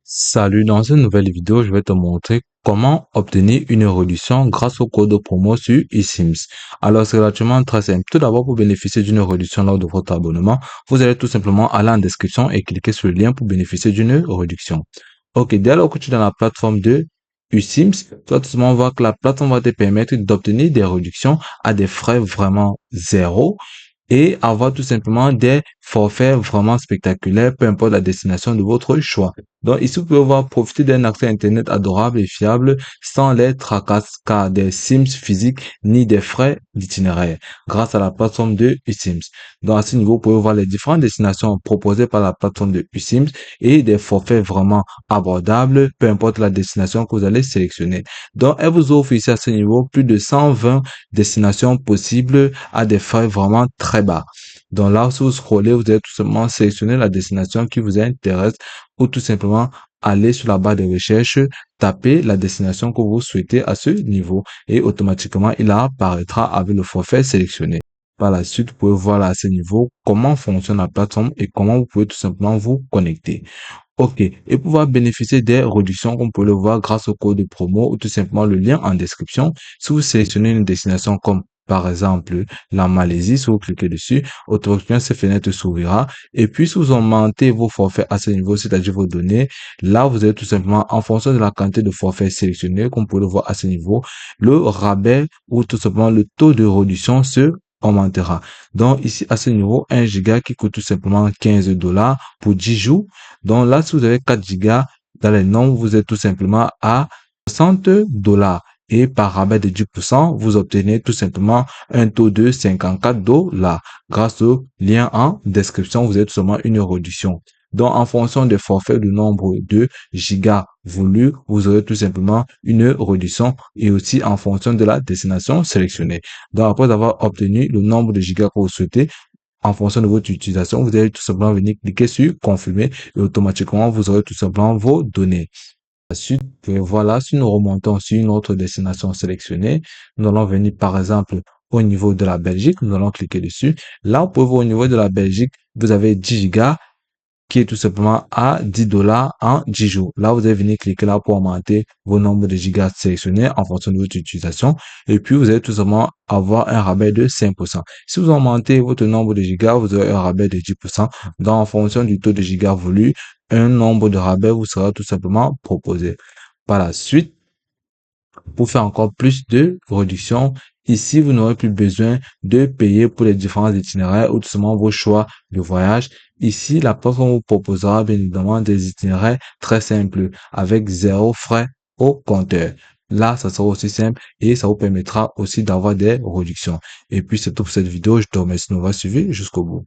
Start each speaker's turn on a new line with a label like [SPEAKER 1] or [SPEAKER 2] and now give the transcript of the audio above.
[SPEAKER 1] Salut, dans cette nouvelle vidéo, je vais te montrer comment obtenir une réduction grâce au code promo sur eSIMS. Alors, c'est relativement très simple. Tout d'abord, pour bénéficier d'une réduction lors de votre abonnement, vous allez tout simplement aller en description et cliquer sur le lien pour bénéficier d'une réduction. Ok, dès lors que tu es dans la plateforme de eSIMS, tu vas tout simplement voir que la plateforme va te permettre d'obtenir des réductions à des frais vraiment zéro et avoir tout simplement des forfaits vraiment spectaculaires, peu importe la destination de votre choix. Donc ici, vous pouvez voir profiter d'un accès Internet adorable et fiable sans les tracas des SIMs physiques ni des frais d'itinéraire grâce à la plateforme de eSIMS. Donc à ce niveau, vous pouvez voir les différentes destinations proposées par la plateforme de eSIMS et des forfaits vraiment abordables, peu importe la destination que vous allez sélectionner. Donc elle vous offre ici à ce niveau plus de 120 destinations possibles à des frais vraiment très bas. Donc là, si vous scrollez, vous allez tout simplement sélectionner la destination qui vous intéresse ou tout simplement aller sur la barre de recherche, taper la destination que vous souhaitez à ce niveau et automatiquement, il apparaîtra avec le forfait sélectionné. Par la suite, vous pouvez voir là à ce niveau comment fonctionne la plateforme et comment vous pouvez tout simplement vous connecter. Ok, et pouvoir bénéficier des réductions, comme vous pouvez le voir grâce au code de promo ou tout simplement le lien en description. Si vous sélectionnez une destination comme par exemple la Malaisie, si vous cliquez dessus, automatiquement cette fenêtre s'ouvrira. Et puis si vous augmentez vos forfaits à ce niveau, c'est-à-dire vos données, là vous allez tout simplement, en fonction de la quantité de forfaits sélectionnés, comme vous pouvez le voir à ce niveau, le rabais ou tout simplement le taux de réduction se augmentera. Donc ici à ce niveau, 1 giga qui coûte tout simplement 15 dollars pour 10 jours. Donc là, si vous avez 4 gigas dans les nombres, vous êtes tout simplement à 60 dollars. Et par rabais de 10%, vous obtenez tout simplement un taux de 54 dollars. Grâce au lien en description, vous avez tout simplement une réduction. Donc, en fonction des forfaits du nombre de gigas voulus, vous aurez tout simplement une réduction et aussi en fonction de la destination sélectionnée. Donc, après avoir obtenu le nombre de gigas que vous souhaitez, en fonction de votre utilisation, vous allez tout simplement venir cliquer sur confirmer et automatiquement, vous aurez tout simplement vos données. Ensuite, voilà, si nous remontons sur une autre destination sélectionnée, nous allons venir par exemple au niveau de la Belgique, nous allons cliquer dessus. Là, vous pouvez voir au niveau de la Belgique, vous avez 10 gigas qui est tout simplement à 10 dollars en 10 jours. Là, vous allez venir cliquer là pour augmenter vos nombres de gigas sélectionnés en fonction de votre utilisation. Et puis, vous allez tout simplement avoir un rabais de 5%. Si vous augmentez votre nombre de gigas, vous aurez un rabais de 10%. Donc, en fonction du taux de gigas voulu, un nombre de rabais vous sera tout simplement proposé. Par la suite, pour faire encore plus de réduction, ici, vous n'aurez plus besoin de payer pour les différents itinéraires ou tout simplement vos choix de voyage. Ici, la plateforme vous proposera bien évidemment des itinéraires très simples avec zéro frais au compteur. Là, ça sera aussi simple et ça vous permettra aussi d'avoir des réductions. Et puis, c'est tout pour cette vidéo. Je te remercie de m'avoir suivi jusqu'au bout.